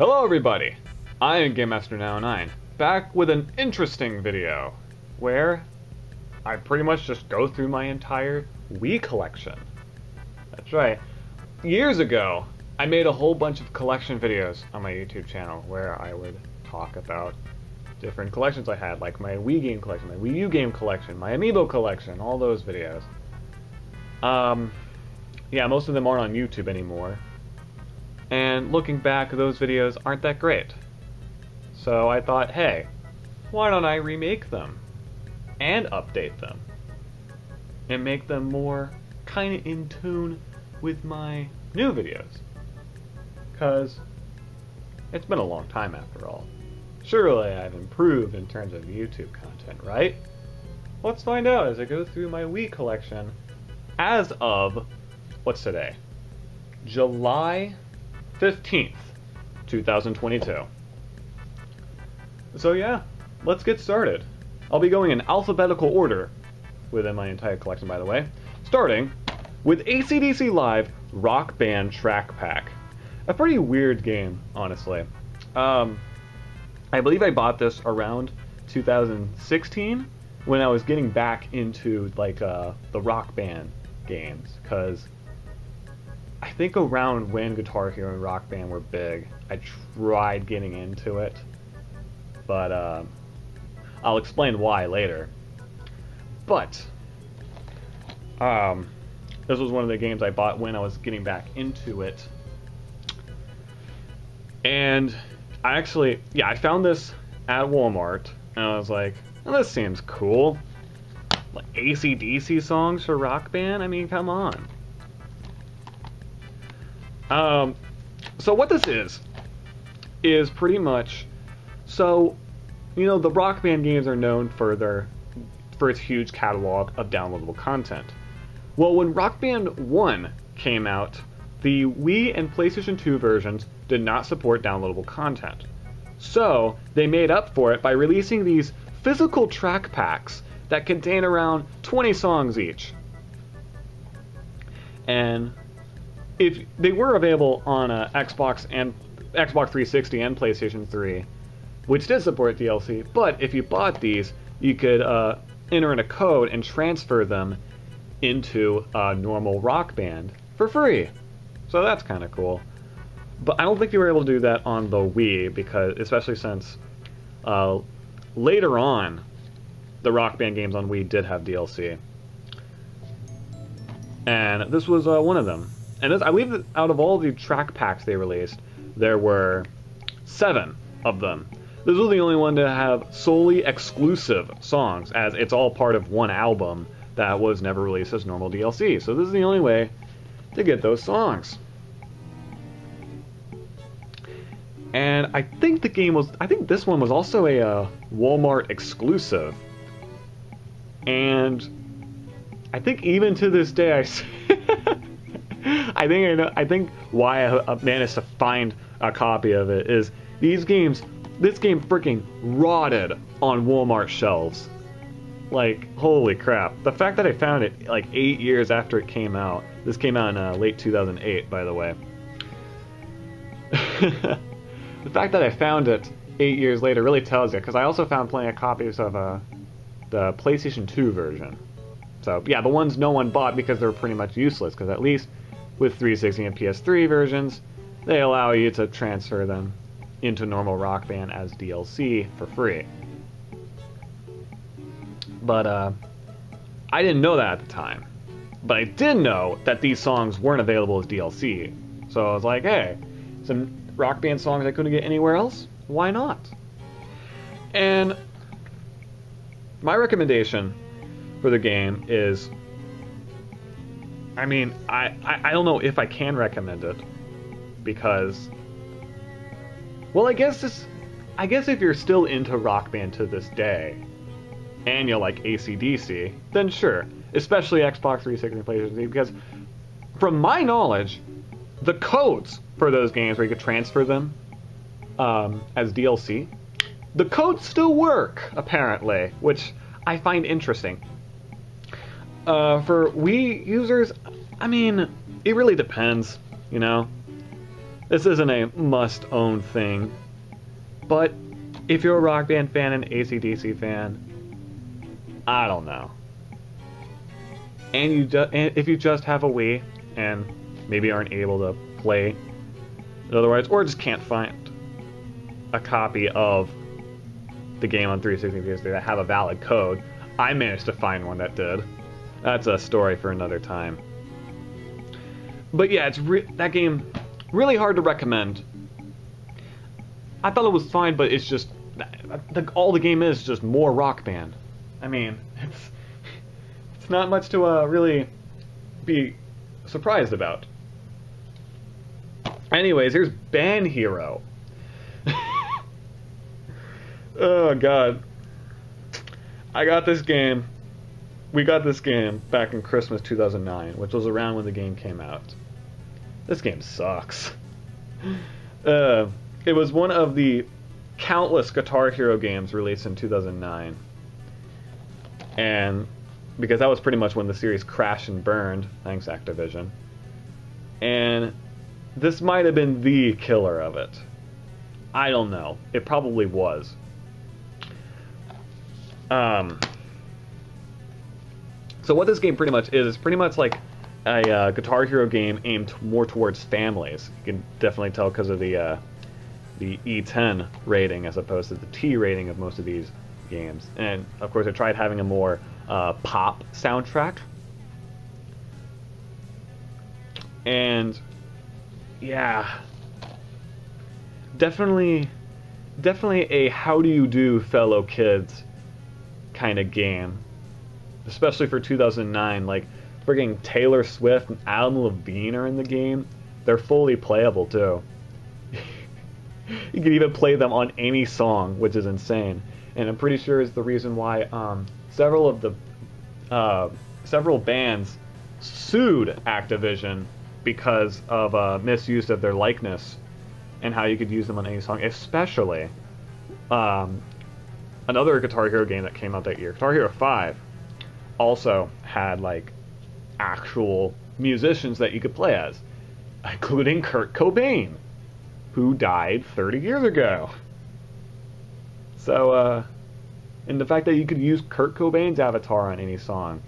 Hello everybody, I am Gamemaster 909, back with an interesting video, where I pretty much just go through my entire Wii collection. That's right. Years ago, I made a whole bunch of collection videos on my YouTube channel, where I would talk about different collections I had, like my Wii game collection, my Wii U game collection, my Amiibo collection, all those videos. Yeah, most of them aren't on YouTube anymore. And looking back, those videos aren't that great. So I thought, hey, why don't I remake them and update them and make them more kind of in tune with my new videos? Because it's been a long time after all. Surely I've improved in terms of YouTube content, right? Let's find out as I go through my Wii collection as of, what's today? July 15th, 2022. So yeah, let's get started. I'll be going in alphabetical order within my entire collection, by the way, starting with AC/DC Live Rock Band Track Pack. A pretty weird game, honestly. I believe I bought this around 2016 when I was getting back into like the Rock Band games, because I think around when Guitar Hero and Rock Band were big, I tried getting into it, but I'll explain why later. But this was one of the games I bought when I was getting back into it, and I actually, yeah, I found this at Walmart, and I was like, well, this seems cool. Like AC/DC songs for Rock Band? I mean, come on. So what this is pretty much, so, you know, the Rock Band games are known for its huge catalog of downloadable content. Well, when Rock Band 1 came out, the Wii and PlayStation 2 versions did not support downloadable content. So, they made up for it by releasing these physical track packs that contain around 20 songs each. And if they were available on Xbox 360 and PlayStation 3, which did support DLC, but if you bought these, you could enter in a code and transfer them into a normal Rock Band for free. So that's kind of cool. But I don't think you were able to do that on the Wii, because especially since later on, the Rock Band games on Wii did have DLC. And this was one of them. And this, I believe that out of all the track packs they released, there were 7 of them. This was the only one to have solely exclusive songs, as it's all part of one album that was never released as normal DLC. So this is the only way to get those songs. And I think this one was also a Walmart exclusive. And I think even to this day, I think why I managed to find a copy of it is this game freaking rotted on Walmart shelves. Like, holy crap. The fact that I found it like 8 years after it came out. This came out in late 2008, by the way. The fact that I found it 8 years later really tells you, because I also found plenty of copies of the PlayStation 2 version. So, yeah, the ones no one bought because they're pretty much useless, because at least with 360 and PS3 versions, they allow you to transfer them into normal Rock Band as DLC for free. But I didn't know that at the time. But I did know that these songs weren't available as DLC. So I was like, hey, some Rock Band songs I couldn't get anywhere else? Why not? And my recommendation for the game is, I mean, I don't know if I can recommend it, because, well, I guess if you're still into Rock Band to this day, and you like AC/DC, then sure, especially Xbox 360 and PlayStation 3, because from my knowledge, the codes for those games where you could transfer them as DLC, the codes still work, apparently, which I find interesting. For Wii users, I mean, it really depends, you know? This isn't a must-own thing, but if you're a Rock Band fan and AC/DC fan, I don't know. And if you just have a Wii and maybe aren't able to play otherwise, or just can't find a copy of the game on 360 that have a valid code, I managed to find one that did. That's a story for another time. But yeah, it's that game really hard to recommend. I thought it was fine, but it's just all the game is just more Rock Band. I mean, it's not much to really be surprised about. Anyways, here's Band Hero. Oh god, I got this game. We got this game back in Christmas 2009, which was around when the game came out. This game sucks. It was one of the countless Guitar Hero games released in 2009. And because that was pretty much when the series crashed and burned, thanks Activision. And this might have been the killer of it. I don't know. It probably was. So what this game pretty much is pretty much like a Guitar Hero game aimed more towards families. You can definitely tell because of the E10 rating as opposed to the T rating of most of these games. And of course, I tried having a more pop soundtrack. And yeah, definitely a how do you do fellow kids kind of game, especially for 2009. Like friggin' Taylor Swift and Adam Levine are in the game. They're fully playable too. You can even play them on any song, which is insane. And I'm pretty sure is the reason why several bands sued Activision because of misuse of their likeness and how you could use them on any song. Especially another Guitar Hero game that came out that year, Guitar Hero 5, also had like actual musicians that you could play as, including Kurt Cobain, who died 30 years ago. So, and the fact that you could use Kurt Cobain's avatar on any song,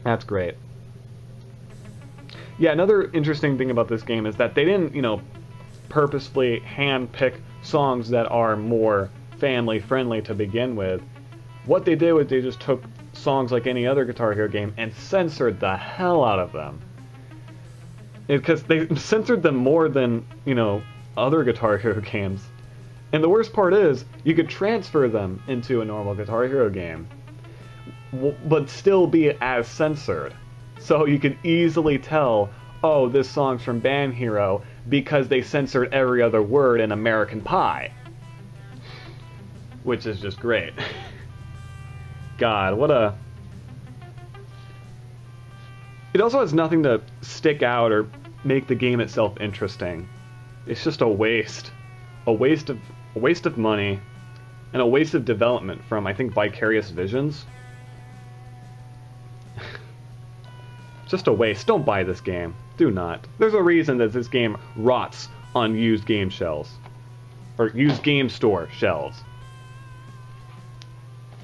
that's great. Yeah, another interesting thing about this game is that they didn't, purposefully hand-pick songs that are more family-friendly to begin with. What they did was they just took songs like any other Guitar Hero game and censored the hell out of them. Because they censored them more than, other Guitar Hero games. And the worst part is, you could transfer them into a normal Guitar Hero game, but still be as censored. So you could easily tell, oh, this song's from Band Hero because they censored every other word in American Pie. Which is just great. God, what a... It also has nothing to stick out or make the game itself interesting. It's just a waste. A waste of money and a waste of development from, I think, Vicarious Visions. Just a waste. Don't buy this game. Do not. There's a reason that this game rots on used game shelves. Or used game store shelves.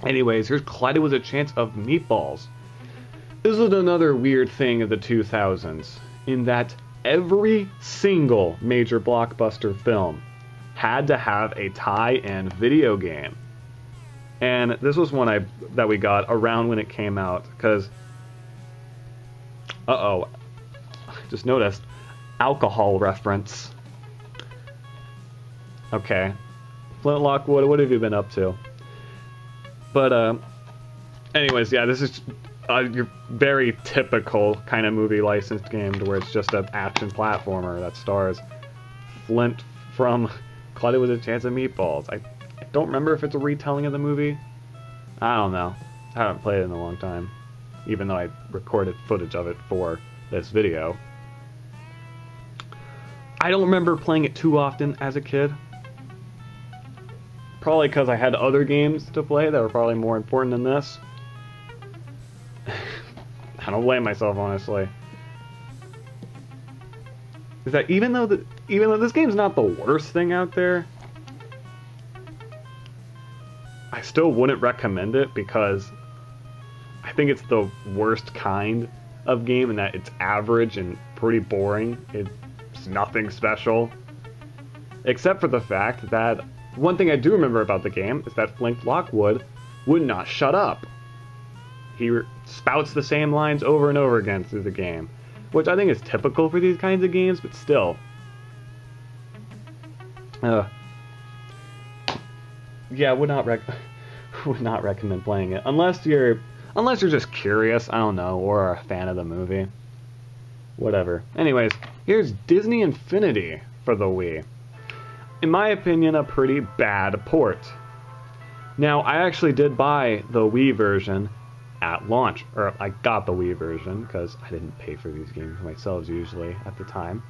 Anyways, here's Collided with a Chance of Meatballs. This is another weird thing of the 2000s, in that every single major blockbuster film had to have a tie-in video game. And this was one that we got around when it came out, because... Uh-oh. Just noticed. Alcohol reference. Okay. Flintlock, what have you been up to? But, anyways, yeah, this is your very typical kind of movie licensed game to where it's just an action platformer that stars Flint from Collided with a Chance of Meatballs. I don't remember if it's a retelling of the movie. I don't know. I haven't played it in a long time, even though I recorded footage of it for this video. I don't remember playing it too often as a kid. Probably because I had other games to play that were probably more important than this. I don't blame myself, honestly. is that even though this game's not the worst thing out there, I still wouldn't recommend it because I think it's the worst kind of game in that it's average and pretty boring. It's nothing special. Except for the fact that one thing I do remember about the game is that Flint Lockwood would not shut up. He spouts the same lines over and over again through the game, which I think is typical for these kinds of games, but still. Yeah, would not recommend playing it unless you're just curious, I don't know, or a fan of the movie. Whatever. Anyways, here's Disney Infinity for the Wii. In my opinion, a pretty bad port. Now, I actually did buy the Wii version at launch, or I got the Wii version because I didn't pay for these games myself usually at the time.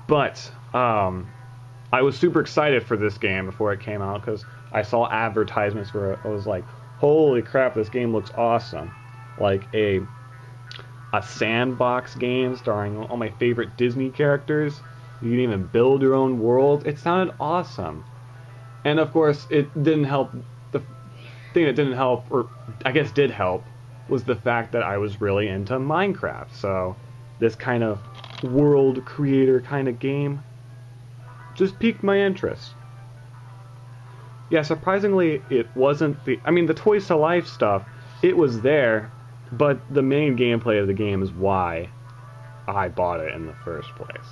But I was super excited for this game before it came out because I saw advertisements where I was like, holy crap, this game looks awesome. Like a sandbox game starring all my favorite Disney characters. You can even build your own world. It sounded awesome. And of course, it didn't help. The thing that didn't help, or I guess did help, was the fact that I was really into Minecraft. So this kind of world creator kind of game just piqued my interest. Yeah, surprisingly, it wasn't the Toys to Life stuff, it was there, but the main gameplay of the game is why I bought it in the first place.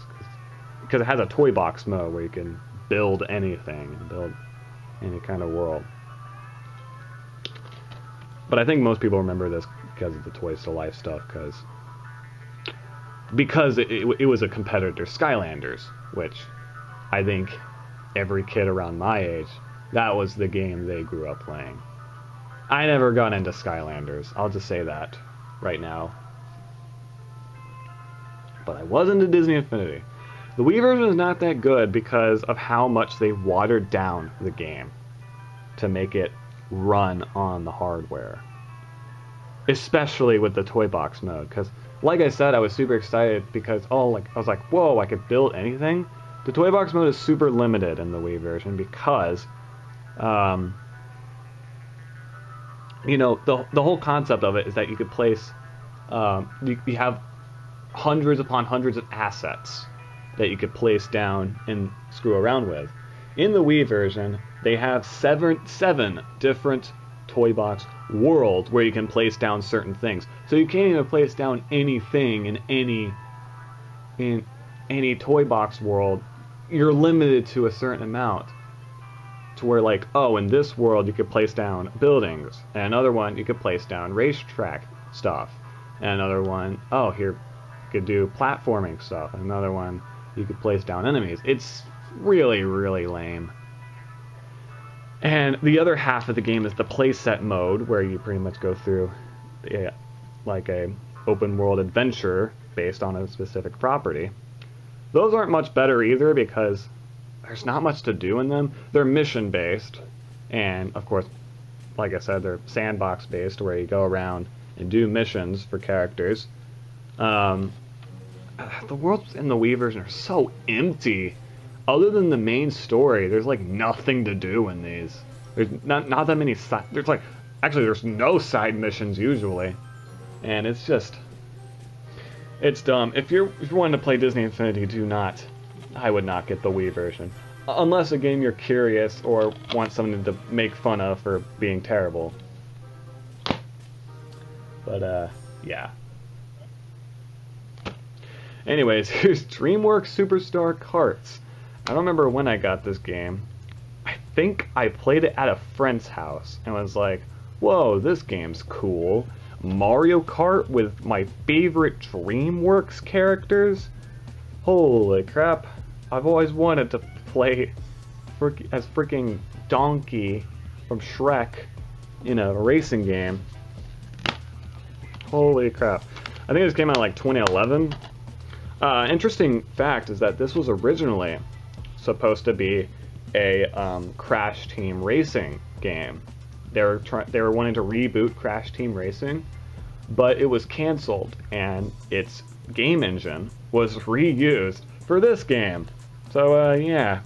Because it has a toy box mode where you can build anything, and build any kind of world. But I think most people remember this because of the Toys to Life stuff, because it was a competitor to Skylanders, which I think every kid around my age, that was the game they grew up playing. I never got into Skylanders, I'll just say that right now. But I was into Disney Infinity. The Wii version is not that good because of how much they watered down the game to make it run on the hardware. Especially with the toy box mode, because like I said, I was super excited because I was like, whoa, I could build anything. The toy box mode is super limited in the Wii version because you know, the whole concept of it is that you could place you have hundreds upon hundreds of assets that you could place down and screw around with. In the Wii version, they have seven different toy box worlds where you can place down certain things. So you can't even place down anything in any toy box world. You're limited to a certain amount. To where, like, oh, in this world you could place down buildings, and another one you could place down racetrack stuff, and another one, oh, here you could do platforming stuff, and another one you could place down enemies. It's really, really lame. And the other half of the game is the playset mode, where you pretty much go through like a open world adventure based on a specific property. Those aren't much better either because there's not much to do in them. They're mission based, and of course, like I said, they're sandbox based where you go around and do missions for characters. The worlds in the Wii version are so empty. Other than the main story, there's like nothing to do in these. There's not that many there's no side missions usually, and it's dumb. If you're wanting to play Disney Infinity, I would not get the Wii version. Unless a game you're curious or want something to make fun of for being terrible. But, yeah. Anyways, here's Dreamworks Superstar Kartz. I don't remember when I got this game. I think I played it at a friend's house and was like, whoa, this game's cool. Mario Kart with my favorite Dreamworks characters? Holy crap. I've always wanted to play as freaking Donkey from Shrek in a racing game. Holy crap. I think this came out in like 2011. Interesting fact is that this was originally supposed to be a Crash Team Racing game. They were wanting to reboot Crash Team Racing, but it was canceled, and it's game engine was reused for this game. So, yeah.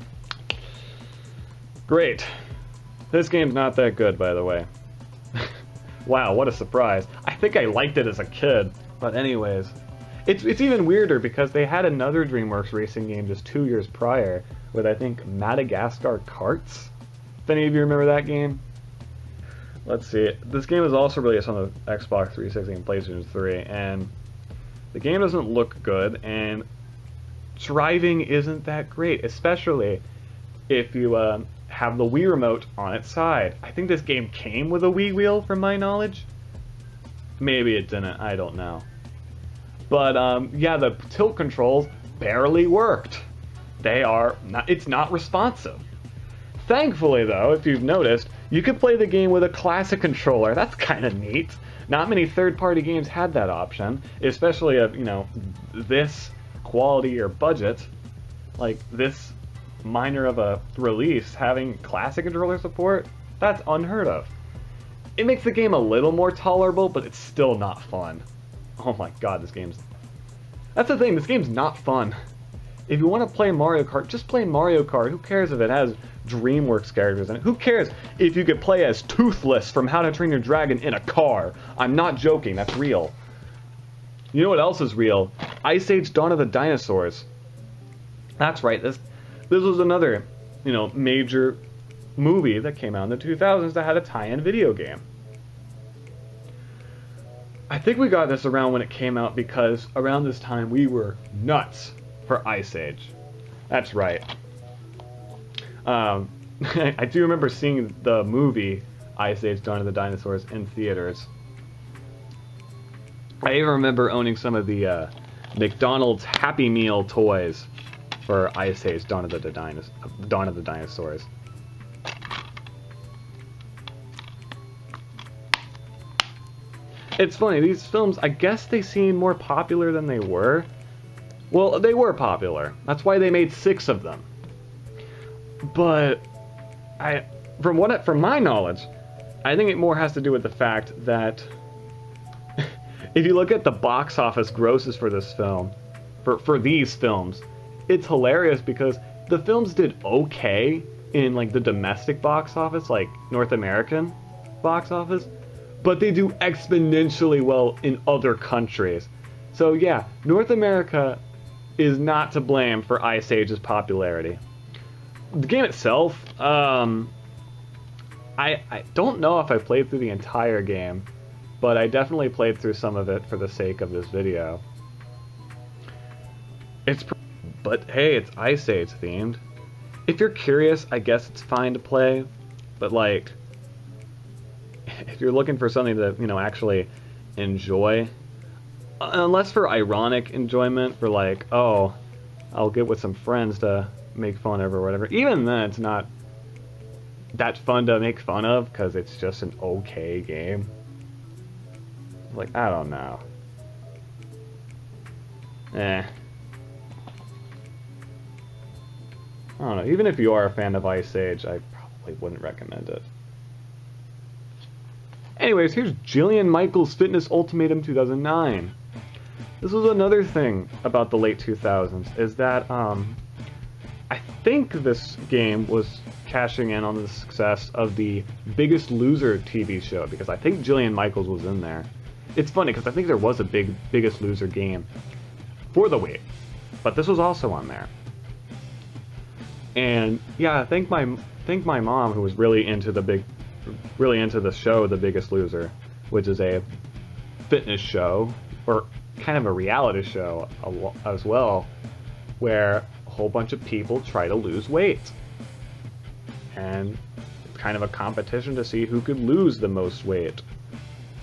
Great. This game's not that good, by the way. Wow, what a surprise. I think I liked it as a kid. But anyways, it's even weirder because they had another Dreamworks racing game just 2 years prior with, I think, Madagascar Kartz. If any of you remember that game? Let's see. This game was also released on the Xbox 360 and PlayStation 3, and the game doesn't look good, and driving isn't that great, especially if you have the Wii remote on its side. I think this game came with a Wii wheel, from my knowledge. Maybe it didn't, I don't know. But yeah, the tilt controls barely worked. It's not responsive. Thankfully though, if you've noticed, you could play the game with a classic controller. That's kind of neat. Not many third-party games had that option, especially of, you know, this quality or budget, like this minor of a release, having classic controller support. That's unheard of. It makes the game a little more tolerable, but it's still not fun. Oh my god, this game's... That's the thing, this game's not fun. If you want to play Mario Kart, just play Mario Kart. Who cares if it has Dreamworks characters in it? Who cares if you could play as Toothless from How to Train Your Dragon in a car? I'm not joking, that's real. You know what else is real? Ice Age Dawn of the Dinosaurs. That's right, this was another, you know, major movie that came out in the 2000s that had a tie-in video game. I think we got this around when it came out because around this time we were nuts for Ice Age. That's right. I do remember seeing the movie Ice Age Dawn of the Dinosaurs in theaters. I even remember owning some of the McDonald's Happy Meal toys for Ice Age Dawn of the Dinosaurs. It's funny, these films, I guess they seem more popular than they were. Well, they were popular. That's why they made 6 of them. But from my knowledge, I think it more has to do with the fact that if you look at the box office grosses for this film, for these films, it's hilarious because the films did okay in like the domestic box office, like North American box office, but they do exponentially well in other countries. So yeah, North America is not to blame for Ice Age's popularity. The game itself, I don't know if I played through the entire game, but I definitely played through some of it for the sake of this video. But hey, it's Ice Age themed. If you're curious, I guess it's fine to play, but like, if you're looking for something to, you know, actually enjoy, unless for ironic enjoyment, for like, oh, I'll get with some friends to make fun of or whatever, even then it's not that fun to make fun of because it's just an okay game. Like, I don't know. I don't know. Even if you are a fan of Ice Age, I probably wouldn't recommend it. Anyways, here's Jillian Michaels Fitness Ultimatum 2009. This was another thing about the late 2000s, is that I think this game was cashing in on the success of the Biggest Loser TV show, because I think Jillian Michaels was in there. It's funny, because I think there was a Biggest Loser game for the Wii, but this was also on there. And yeah, I think my mom, who was really into the show The Biggest Loser, which is a fitness show, or kind of a reality show as well, where a whole bunch of people try to lose weight. And it's kind of a competition to see who could lose the most weight.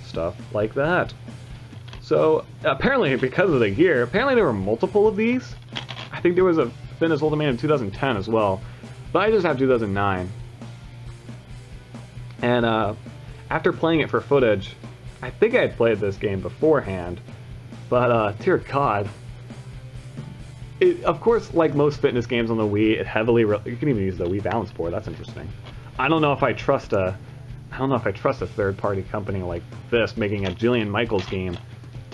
Stuff like that. So, apparently, because of the year, apparently there were multiple of these. I think there was a Fitness Ultimatum 2010 as well, but I just have 2009. And after playing it for footage, I think I had played this game beforehand, but dear God, of course, like most fitness games on the Wii, it heavily you can even use the Wii balance board. That's interesting. I don't know if I trust a third-party company like this making a Jillian Michaels game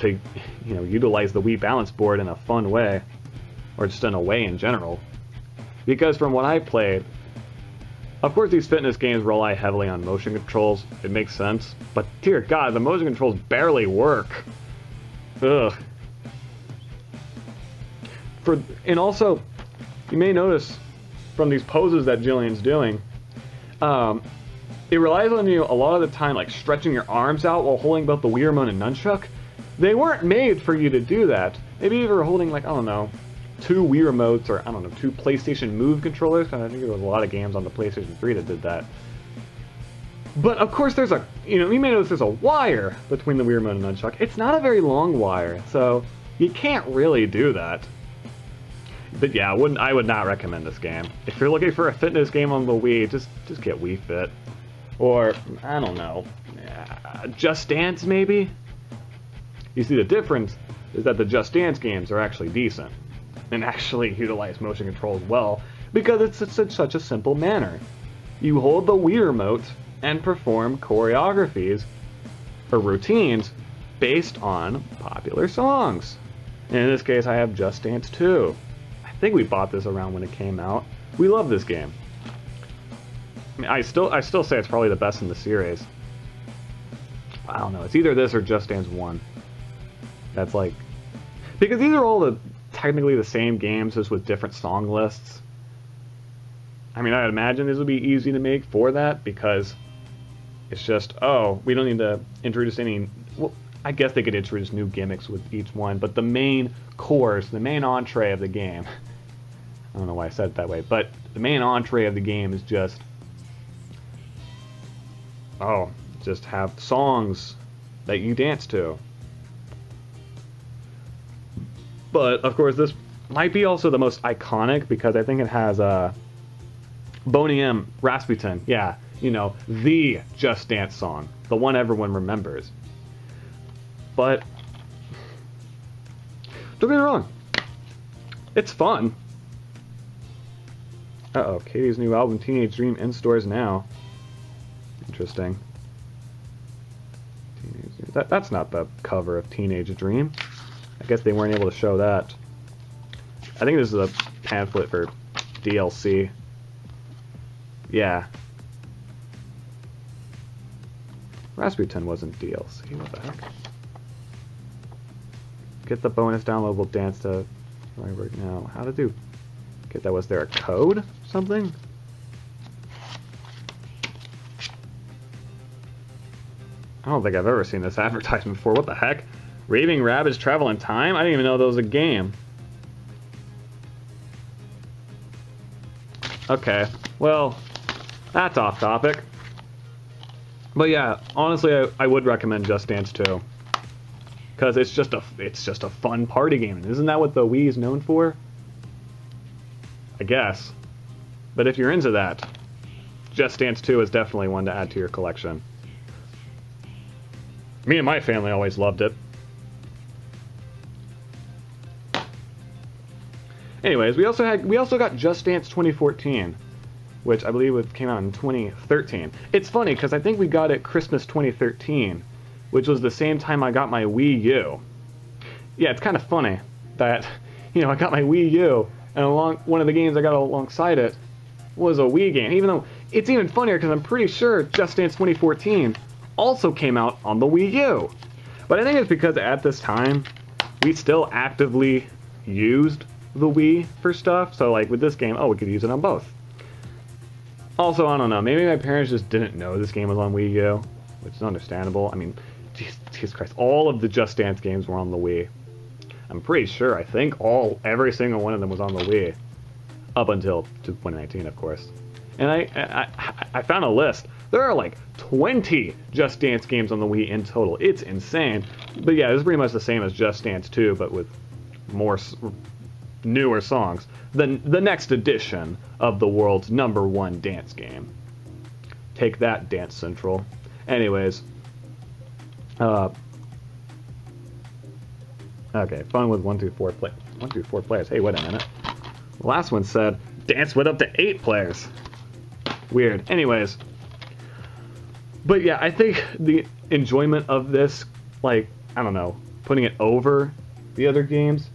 to, you know, utilize the Wii balance board in a fun way, or just in a way in general. Because from what I played, of course these fitness games rely heavily on motion controls. It makes sense, but dear God, the motion controls barely work. Ugh. And also, you may notice from these poses that Jillian's doing, it relies on you a lot of the time, like stretching your arms out while holding both the Wii Remote and Nunchuck. They weren't made for you to do that. Maybe you were holding, like, I don't know, 2 Wii Remotes, or I don't know, 2 PlayStation Move controllers, because I think there was a lot of games on the PlayStation 3 that did that. But of course there's a, you know, you may notice there's a wire between the Wii Remote and Nunchuck. It's not a very long wire, so you can't really do that. But yeah, I would not recommend this game. If you're looking for a fitness game on the Wii, just get Wii Fit. Or, I don't know, Just Dance maybe? You see, the difference is that the Just Dance games are actually decent, and actually utilize motion controls well, because it's in such a simple manner. You hold the Wii Remote and perform choreographies, or routines, based on popular songs. And in this case, I have Just Dance 2. I think we bought this around when it came out. We love this game. I mean, I still say it's probably the best in the series. I don't know. It's either this or Just Dance 1. That's like... Because these are all technically the same games, just with different song lists. I mean, I'd imagine this would be easy to make for that, because it's just, oh, we don't need to introduce any... Well, I guess they could introduce new gimmicks with each one, but the main course, the main entree of the game... I don't know why I said it that way, but the main entree of the game is just... Oh, just have songs that you dance to. But, of course, this might be also the most iconic, because I think it has Boney M. Rasputin. Yeah, you know, the Just Dance song. The one everyone remembers. But, don't get me wrong. It's fun. Uh-oh, Katie's new album, Teenage Dream, in stores now. Interesting. That's not the cover of Teenage Dream. I guess they weren't able to show that. I think this is a pamphlet for DLC. Yeah. Rasputin wasn't DLC. What the heck? Get the bonus downloadable dance to right now. How to do? Get that? Was there a code? Something? I don't think I've ever seen this advertisement before. What the heck? Raving Rabbids Travel in Time? I didn't even know that was a game. Okay, well, that's off topic. But yeah, honestly, I would recommend Just Dance 2. Because it's just a fun party game. Isn't that what the Wii is known for? I guess. But if you're into that, Just Dance 2 is definitely one to add to your collection. Me and my family always loved it. Anyways, we also got Just Dance 2014, which I believe came out in 2013. It's funny because I think we got it Christmas 2013, which was the same time I got my Wii U. Yeah, it's kind of funny that, you know, I got my Wii U, and one of the games I got alongside it was a Wii game. Even though it's even funnier because I'm pretty sure Just Dance 2014 also came out on the Wii U. But I think it's because at this time we still actively used the Wii for stuff. So like with this game, oh, we could use it on both. Also, I don't know, maybe my parents just didn't know this game was on Wii U, which is understandable. I mean, Jesus Christ, all of the Just Dance games were on the Wii. I'm pretty sure, I think every single one of them was on the Wii. Up until 2019, of course. And I found a list. There are like 20 Just Dance games on the Wii in total. It's insane. But yeah, it's pretty much the same as Just Dance 2, but with more newer songs. The next edition of the world's #1 dance game. Take that, Dance Central. Anyways. Okay, fun with 1 through 4 players. Hey, wait a minute. The last one said, dance with up to 8 players. Weird. Anyways. But yeah, I think the enjoyment of this, like, I don't know, putting it over the other games,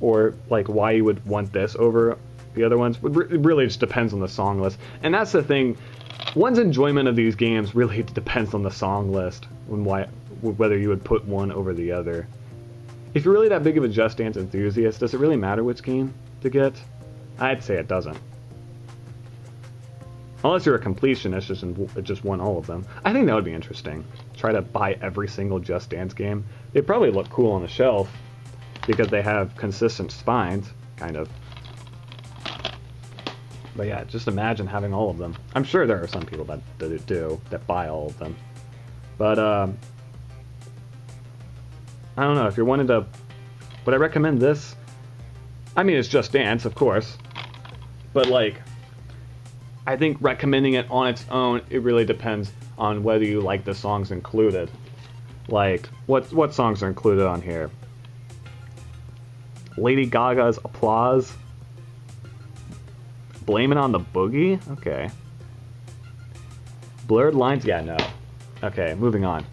or like why you would want this over the other ones, it really just depends on the song list. And that's the thing, one's enjoyment of these games really depends on the song list, whether you would put one over the other. If you're really that big of a Just Dance enthusiast, does it really matter which game to get? I'd say it doesn't. Unless you're a completionist and just won all of them. I think that would be interesting. Try to buy every single Just Dance game. They'd probably look cool on the shelf because they have consistent spines, kind of. But yeah, just imagine having all of them. I'm sure there are some people that do, that buy all of them. But, I don't know, if you're wanting to... Would I recommend this? I mean, it's Just Dance, of course. But, like, I think recommending it on its own, it really depends on whether you like the songs included. Like, what songs are included on here? Lady Gaga's Applause. Blame It on the Boogie? Okay. Blurred Lines? Yeah, no. Okay, moving on.